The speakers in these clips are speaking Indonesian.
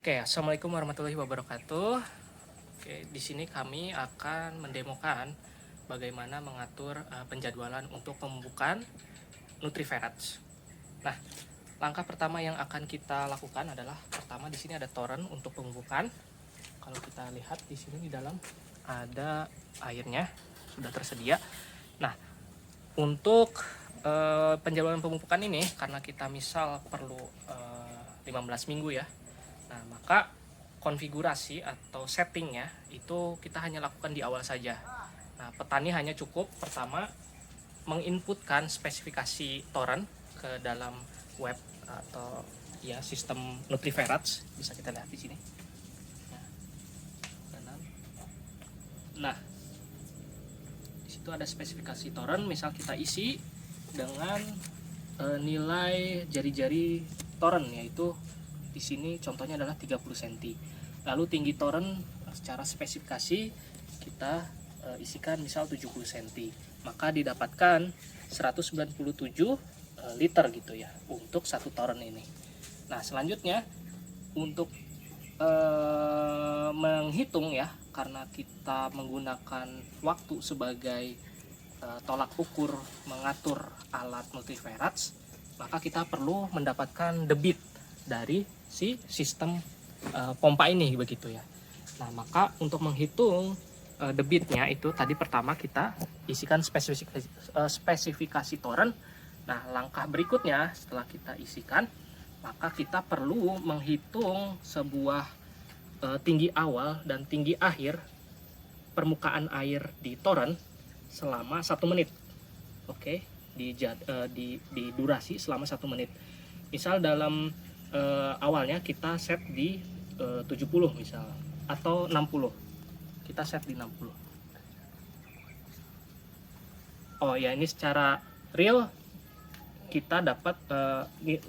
Oke, assalamualaikum warahmatullahi wabarakatuh. Oke, di sini kami akan mendemokan bagaimana mengatur penjadwalan untuk pembukaan Nutriferats. Nah, langkah pertama yang akan kita lakukan adalah pertama di sini ada torrent untuk pembukaan. Kalau kita lihat di sini di dalam ada airnya sudah tersedia. Nah, untuk penjadwalan pemupukan ini karena kita misal perlu 15 minggu ya. Nah, maka konfigurasi atau settingnya itu kita hanya lakukan di awal saja. Nah, petani hanya cukup pertama menginputkan spesifikasi torrent ke dalam web atau ya sistem Nutriferats, bisa kita lihat di sini. Nah, di situ ada spesifikasi torrent, misal kita isi dengan nilai jari-jari torrent, yaitu di sini contohnya adalah 30 cm. Lalu tinggi torrent secara spesifikasi kita isikan misal 70 cm. Maka didapatkan 197 liter gitu ya untuk satu torrent ini. Nah, selanjutnya untuk menghitung ya, karena kita menggunakan waktu sebagai tolak ukur mengatur alat Nutriferats, maka kita perlu mendapatkan debit dari si sistem pompa ini begitu ya. Nah, maka untuk menghitung debitnya itu tadi pertama kita isikan spesifikasi torrent. Nah, langkah berikutnya setelah kita isikan, maka kita perlu menghitung sebuah tinggi awal dan tinggi akhir permukaan air di torrent selama 1 menit. Oke, di durasi selama 1 menit. Misal dalam awalnya kita set di 70 misal atau 60. Kita set di 60. Oh ya, ini secara real kita dapat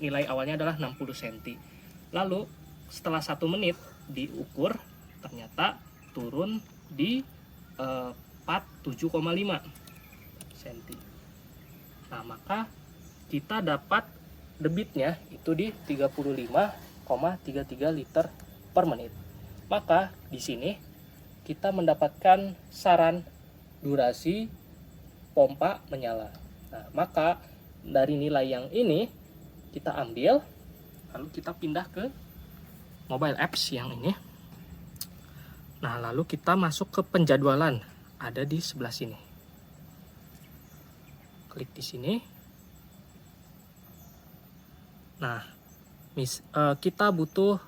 nilai awalnya adalah 60 cm. Lalu setelah 1 menit diukur ternyata turun di 47,5 cm. Nah, maka kita dapat debitnya itu di 35,33 liter per menit. Maka di sini kita mendapatkan saran durasi pompa menyala. Nah, maka dari nilai yang ini kita ambil, lalu kita pindah ke mobile apps yang ini. Nah, lalu kita masuk ke penjadwalan, ada di sebelah sini. Klik di sini. Nah, kita butuh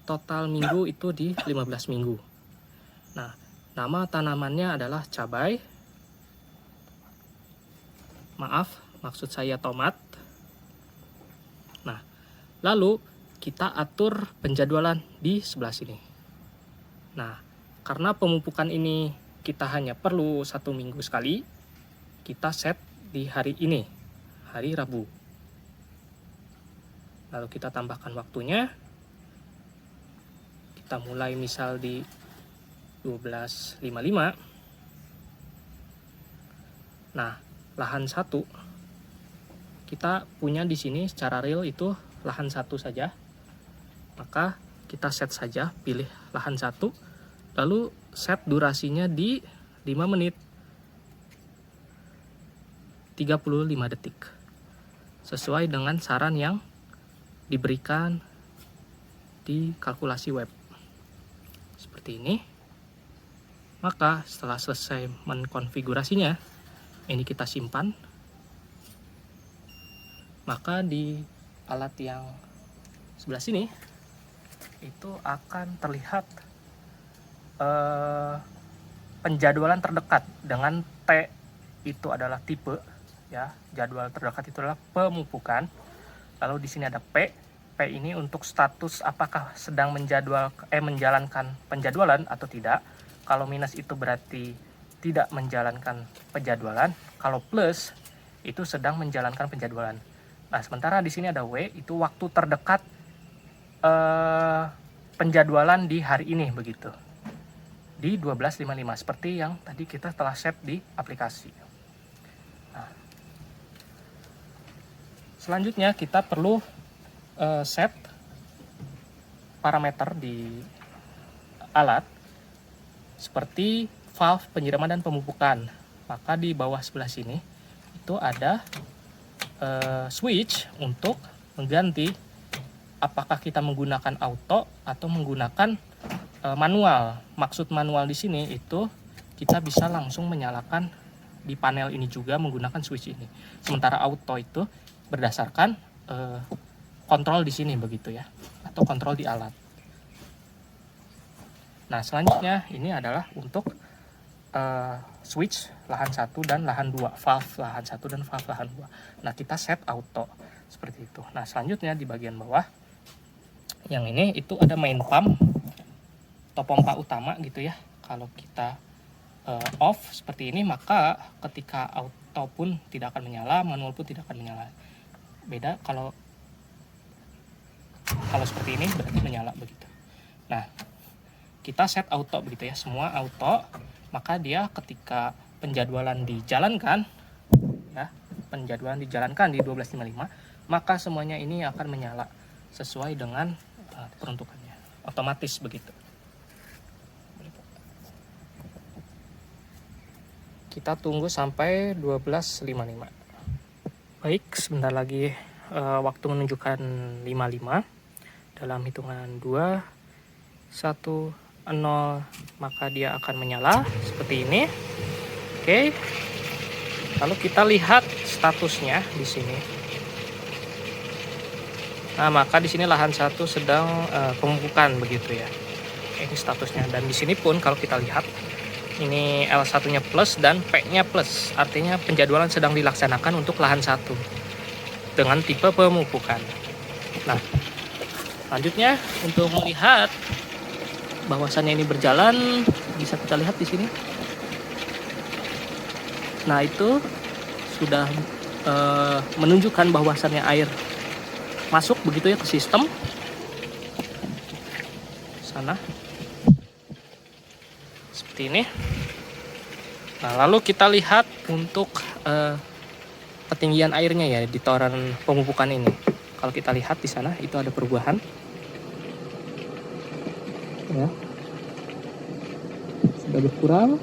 total minggu itu di 15 minggu. Nah, nama tanamannya adalah cabai. Maaf, maksud saya tomat. Nah, lalu kita atur penjadwalan di sebelah sini. Nah, karena pemupukan ini kita hanya perlu 1 minggu sekali, kita set di hari ini, hari Rabu. Lalu kita tambahkan waktunya. Kita mulai misal di 12.55. Nah, lahan 1 kita punya di sini secara real itu lahan 1 saja. Maka kita set saja, pilih lahan 1, lalu set durasinya di 5 menit 35 detik. Sesuai dengan saran yang diberikan di kalkulasi web. Seperti ini. Maka setelah selesai mengkonfigurasinya, ini kita simpan. Maka di alat yang sebelah sini itu akan terlihat penjadwalan terdekat dengan T itu adalah tipe ya, jadwal terdekat itu adalah pemupukan. Lalu di sini ada P ini untuk status apakah sedang menjalankan penjadwalan atau tidak. Kalau minus itu berarti tidak menjalankan penjadwalan, kalau plus itu sedang menjalankan penjadwalan. Nah, sementara di sini ada W, itu waktu terdekat penjadwalan di hari ini begitu. Di 12.55 seperti yang tadi kita telah set di aplikasi. Nah, selanjutnya kita perlu set parameter di alat seperti valve penyiraman dan pemupukan. Maka di bawah sebelah sini itu ada switch untuk mengganti apakah kita menggunakan auto atau menggunakan manual. Maksud manual di sini itu kita bisa langsung menyalakan di panel ini juga menggunakan switch ini. Sementara auto itu berdasarkan kontrol di sini begitu ya, atau kontrol di alat. Nah, selanjutnya ini adalah untuk switch lahan 1 dan lahan 2, valve lahan 1 dan valve lahan 2. Nah, kita set auto seperti itu. Nah, selanjutnya di bagian bawah yang ini itu ada main pump atau pompa utama gitu ya. Kalau kita off seperti ini, maka ketika auto pun tidak akan menyala, manual pun tidak akan menyala. Beda kalau seperti ini berarti menyala begitu. Nah, kita set auto begitu ya, semua auto, maka dia ketika penjadwalan dijalankan ya, di 1255, maka semuanya ini akan menyala sesuai dengan peruntukannya, otomatis begitu. Kita tunggu sampai 12.55. Baik, sebentar lagi waktu menunjukkan 55. Dalam hitungan 2, 1, 0, maka dia akan menyala seperti ini. Oke. Lalu kita lihat statusnya di sini. Nah, maka di sini lahan 1 sedang pemupukan begitu ya. Ini statusnya, dan di sini pun kalau kita lihat ini L1-nya plus dan P-nya plus, artinya penjadwalan sedang dilaksanakan untuk lahan 1 dengan tipe pemupukan. Nah, selanjutnya untuk melihat bahwasannya ini berjalan, bisa kita lihat di sini. Nah, itu sudah menunjukkan bahwasannya air masuk begitu ya ke sistem sana. Seperti ini. Nah, lalu kita lihat untuk ketinggian airnya ya di toren pemupukan ini. Kalau kita lihat di sana itu ada perubahan. Ya. Sudah berkurang.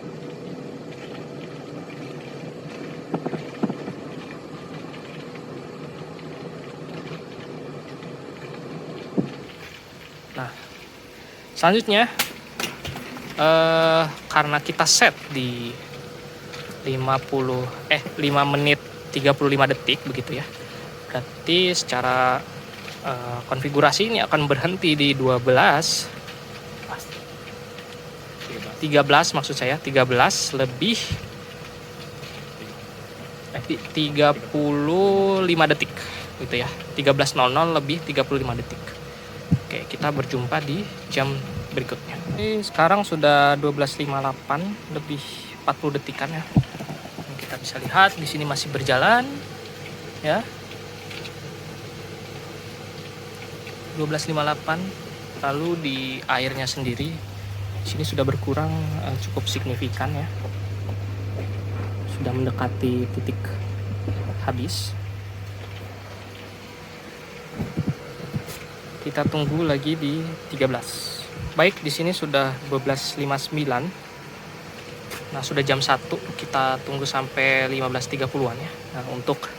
Nah, selanjutnya karena kita set di 5 menit 35 detik begitu ya, berarti secara konfigurasi ini akan berhenti di 13 maksud saya, 13 lebih 35 detik gitu ya, 13.00 lebih 35 detik. Oke, kita berjumpa di jam berikutnya. Ini sekarang sudah 12.58 lebih 40 detikan ya. Kita bisa lihat di sini masih berjalan ya. 12.58. Lalu di airnya sendiri di sini sudah berkurang cukup signifikan ya. Sudah mendekati titik habis. Kita tunggu lagi di 13. Baik, di sini sudah 12.59. Nah, sudah jam 1, kita tunggu sampai 15.30-an ya. Nah, untuk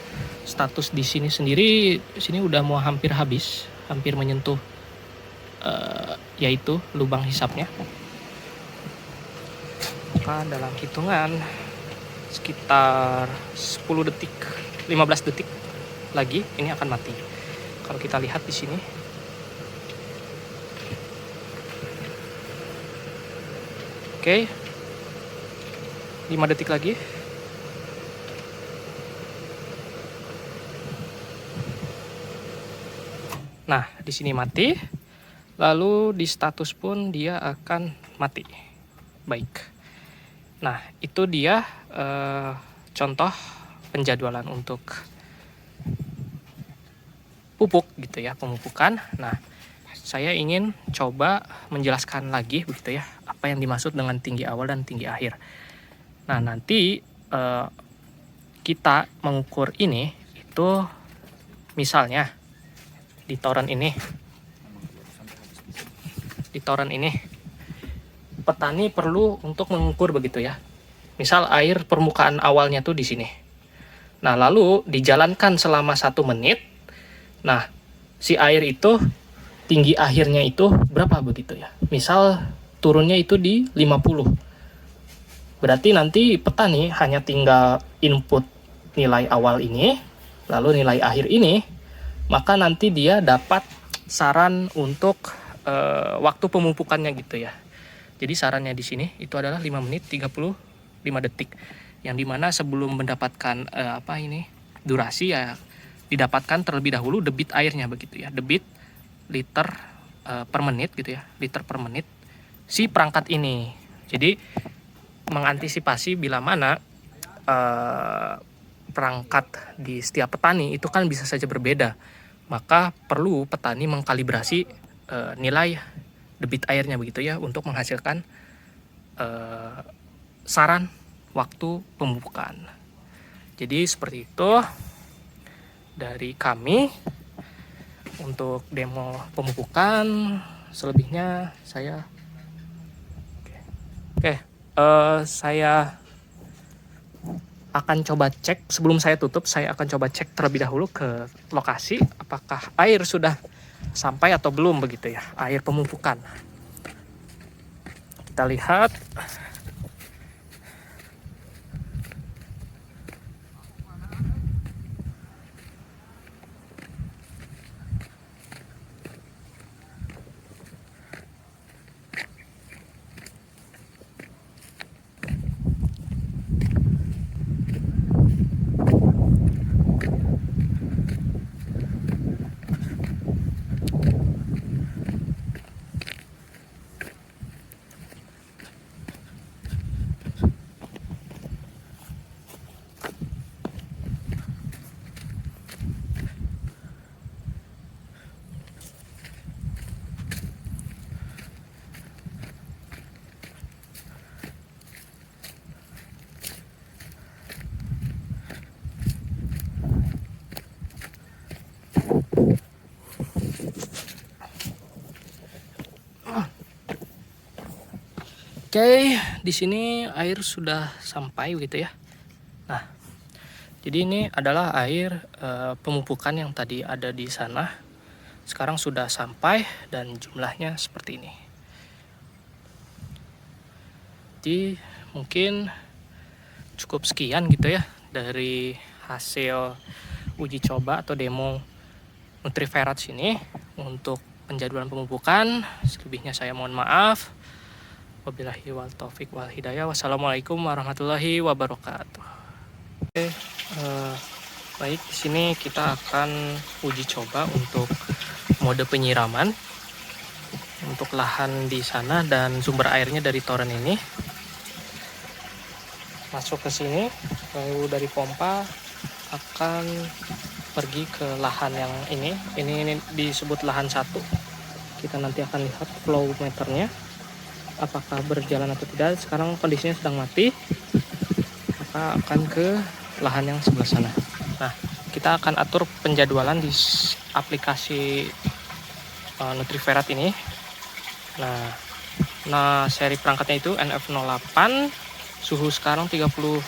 status di sini sendiri, di sini udah mau hampir habis, hampir menyentuh yaitu lubang hisapnya. Maka dalam hitungan sekitar 10 detik, 15 detik lagi ini akan mati. Kalau kita lihat di sini, oke, 5 detik lagi. Nah, di sini mati. Lalu di status pun dia akan mati. Baik. Nah, itu dia contoh penjadwalan untuk pupuk gitu ya, pemupukan. Nah, saya ingin coba menjelaskan lagi begitu ya, apa yang dimaksud dengan tinggi awal dan tinggi akhir. Nah, nanti kita mengukur ini itu misalnya di toren ini di toren ini, petani perlu untuk mengukur begitu ya. Misal air permukaan awalnya tuh di sini. Nah, lalu dijalankan selama 1 menit. Nah, si air itu tinggi akhirnya itu berapa begitu ya. Misal turunnya itu di 50. Berarti nanti petani hanya tinggal input nilai awal ini, lalu nilai akhir ini, maka nanti dia dapat saran untuk waktu pemupukannya gitu ya. Jadi sarannya di sini itu adalah 5 menit 35 detik. Yang dimana sebelum mendapatkan durasi ya didapatkan terlebih dahulu debit airnya begitu ya. Debit liter per menit gitu ya. Liter per menit si perangkat ini. Jadi mengantisipasi bila mana perangkat di setiap petani itu kan bisa saja berbeda. Maka perlu petani mengkalibrasi nilai debit airnya begitu ya untuk menghasilkan saran waktu pemupukan. Jadi seperti itu dari kami untuk demo pemupukan. Selebihnya saya saya akan coba cek. Sebelum saya tutup, saya akan coba cek terlebih dahulu ke lokasi apakah air sudah sampai atau belum begitu ya, air pemupukan. Kita lihat. Oke, di sini air sudah sampai begitu ya. Nah, jadi ini adalah air pemupukan yang tadi ada di sana. Sekarang sudah sampai dan jumlahnya seperti ini. Jadi mungkin cukup sekian gitu ya dari hasil uji coba atau demo Nutriferats ini untuk penjadwalan pemupukan. Selebihnya saya mohon maaf. Wabillahi wal taufiq wal hidayah. Wassalamualaikum warahmatullahi wabarakatuh. Oke, baik, di sini kita akan uji coba untuk mode penyiraman untuk lahan di sana dan sumber airnya dari toren ini. Masuk ke sini, lalu dari pompa akan pergi ke lahan yang ini disebut lahan 1. Kita nanti akan lihat flow meternya apakah berjalan atau tidak. Sekarang kondisinya sedang mati, maka akan ke lahan yang sebelah sana. Nah, kita akan atur penjadwalan di aplikasi Nutriferat ini. Nah, seri perangkatnya itu NF08, suhu sekarang 32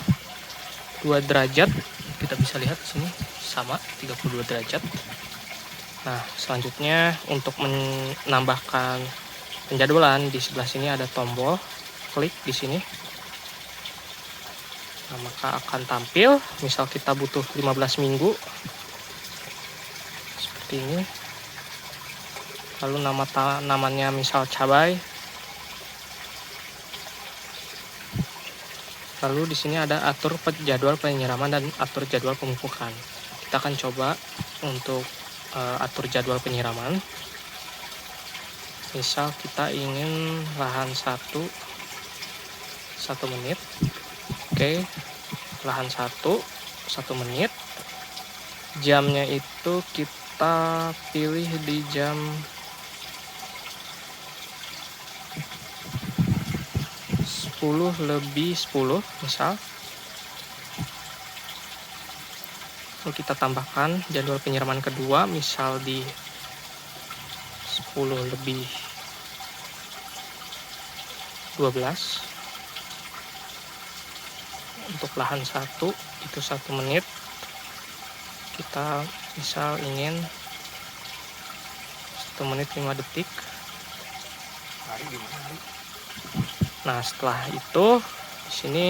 derajat. Kita bisa lihat di sini sama 32 derajat. Nah, selanjutnya untuk menambahkan penjadwalan di sebelah sini ada tombol, klik di sini. Nah, maka akan tampil, misal kita butuh 15 minggu seperti ini. Lalu namanya misal cabai. Lalu di sini ada atur jadwal penyiraman dan atur jadwal pemupukan. Kita akan coba untuk atur jadwal penyiraman. Misal kita ingin lahan 1 menit. Oke, lahan 1 menit. Jamnya itu kita pilih di jam 10:10 misal. Lalu kita tambahkan jadwal penyiraman kedua misal di 10:15 12. Untuk lahan 1 itu 1 menit. Kita misal ingin 1 menit 5 detik. Nah, setelah itu di sini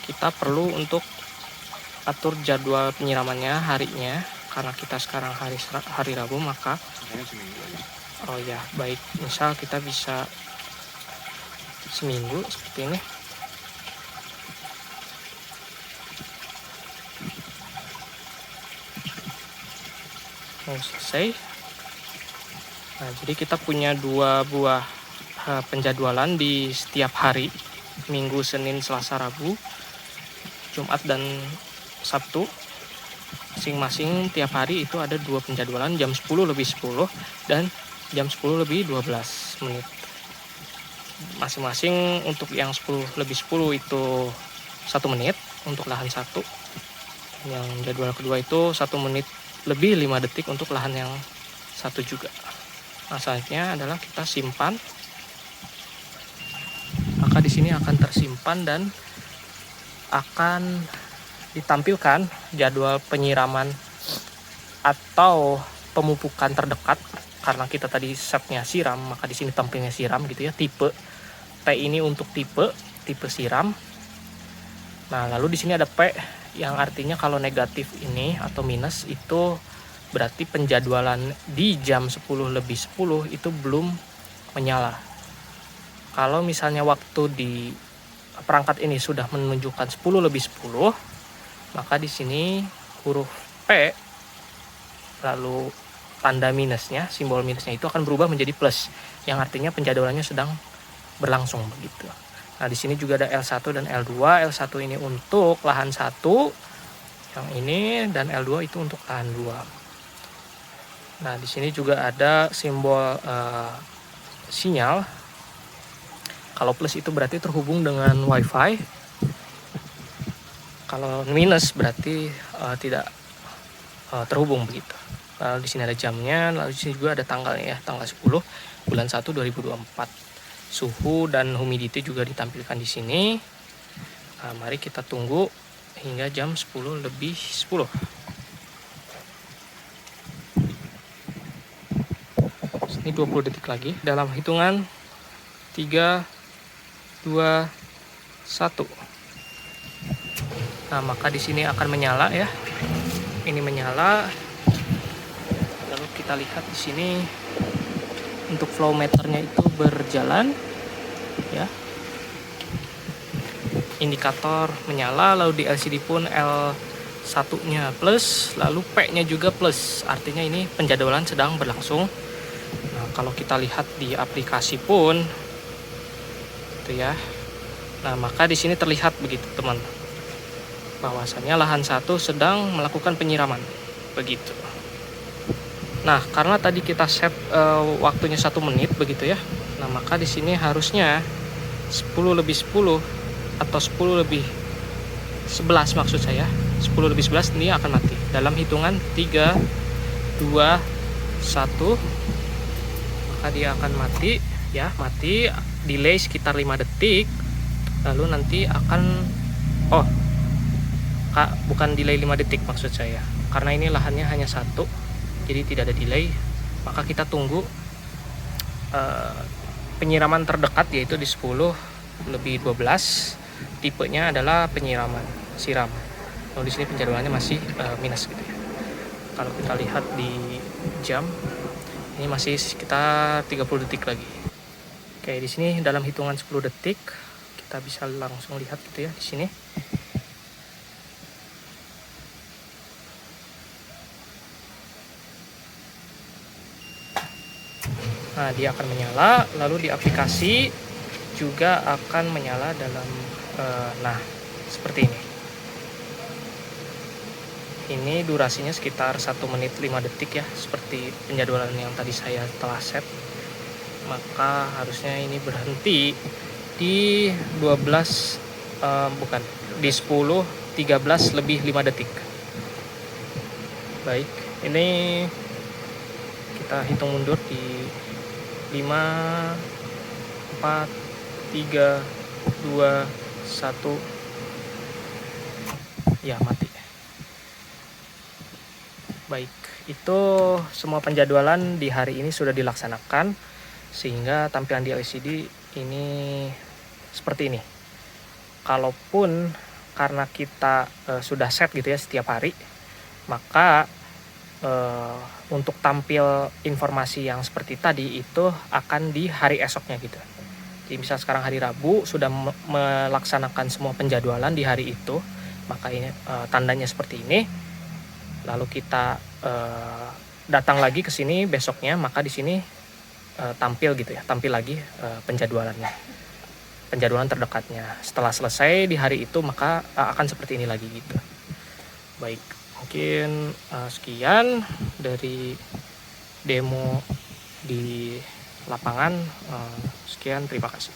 kita perlu untuk atur jadwal penyiramannya harinya, karena kita sekarang hari Rabu, maka oh ya baik, misal kita bisa seminggu seperti ini. Selesai. Nah, jadi kita punya 2 buah penjadwalan di setiap hari, Minggu, Senin, Selasa, Rabu, Jumat, dan Sabtu. Masing-masing tiap hari itu ada 2 penjadwalan, jam 10 lebih 10 dan jam 10 lebih 12 menit. Masing-masing untuk yang 10 lebih 10 itu 1 menit untuk lahan 1. Yang jadwal kedua itu 1 menit lebih 5 detik untuk lahan yang 1 juga. Nah, selanjutnya adalah kita simpan. Maka di sini akan tersimpan dan akan ditampilkan jadwal penyiraman atau pemupukan terdekat. Karena kita tadi setnya siram, maka di sini tampilnya siram gitu ya. Tipe T ini untuk tipe siram. Nah, lalu di sini ada P yang artinya kalau negatif ini atau minus itu berarti penjadwalan di jam 10 lebih 10 itu belum menyala. Kalau misalnya waktu di perangkat ini sudah menunjukkan 10 lebih 10, maka di sini huruf P lalu tanda minusnya, simbol minusnya itu akan berubah menjadi plus, yang artinya penjadwalannya sedang berlangsung begitu. Nah, di sini juga ada L1 dan L2. L1 ini untuk lahan 1 yang ini, dan L2 itu untuk lahan 2. Nah, di sini juga ada simbol sinyal. Kalau plus itu berarti terhubung dengan WiFi. Kalau minus berarti tidak terhubung begitu. Lalu di sini ada jamnya, lalu di sini juga ada tanggalnya ya, tanggal 10 bulan 1 2024. Suhu dan humidity juga ditampilkan di sini. Nah, mari kita tunggu hingga jam 10 lebih 10. Ini 20 detik lagi. Dalam hitungan 3, 2, 1. Nah, maka di sini akan menyala ya. Ini menyala. Lalu kita lihat di sini untuk flow meternya itu berjalan ya. Indikator menyala, lalu di LCD pun L1-nya plus, lalu P-nya juga plus. Artinya ini penjadwalan sedang berlangsung. Nah, kalau kita lihat di aplikasi pun itu ya. Nah, maka di sini terlihat begitu, teman. Bahwasannya lahan 1 sedang melakukan penyiraman. Begitu. Nah, karena tadi kita set waktunya 1 menit begitu ya. Nah, maka di sini harusnya 10 lebih 10 atau 10 lebih 11 maksud saya. 10 lebih 11 ini akan mati. Dalam hitungan 3, 2, 1. Maka dia akan mati ya, mati. Delay sekitar 5 detik. Lalu nanti akan bukan delay 5 detik maksud saya. Karena ini lahannya hanya 1. Jadi tidak ada delay, maka kita tunggu penyiraman terdekat yaitu di 10 lebih 12. Tipenya adalah penyiraman siram. Lalu di sini penjadwalannya masih minus gitu ya. Kalau kita lihat di jam, ini masih sekitar 30 detik lagi. Oke, di sini dalam hitungan 10 detik kita bisa langsung lihat gitu ya di sini. Nah, dia akan menyala, lalu di aplikasi juga akan menyala dalam nah, seperti ini. Ini durasinya sekitar 1 menit 5 detik ya, seperti penjadwalan yang tadi saya telah set. Maka harusnya ini berhenti di 10 13 lebih 5 detik. Baik, ini kita hitung mundur di 5, 4, 3, 2, 1. Ya, mati. Baik, itu semua penjadwalan di hari ini sudah dilaksanakan, sehingga tampilan di LCD ini seperti ini. Kalaupun karena kita sudah set gitu ya setiap hari, maka untuk tampil informasi yang seperti tadi itu akan di hari esoknya gitu. Jadi misal sekarang hari Rabu sudah melaksanakan semua penjadwalan di hari itu, maka ini tandanya seperti ini. Lalu kita datang lagi ke sini besoknya, maka di sini tampil gitu ya, tampil lagi penjadwalannya, penjadwalan terdekatnya. Setelah selesai di hari itu, maka akan seperti ini lagi gitu. Baik, mungkin sekian dari demo di lapangan. Sekian, terima kasih.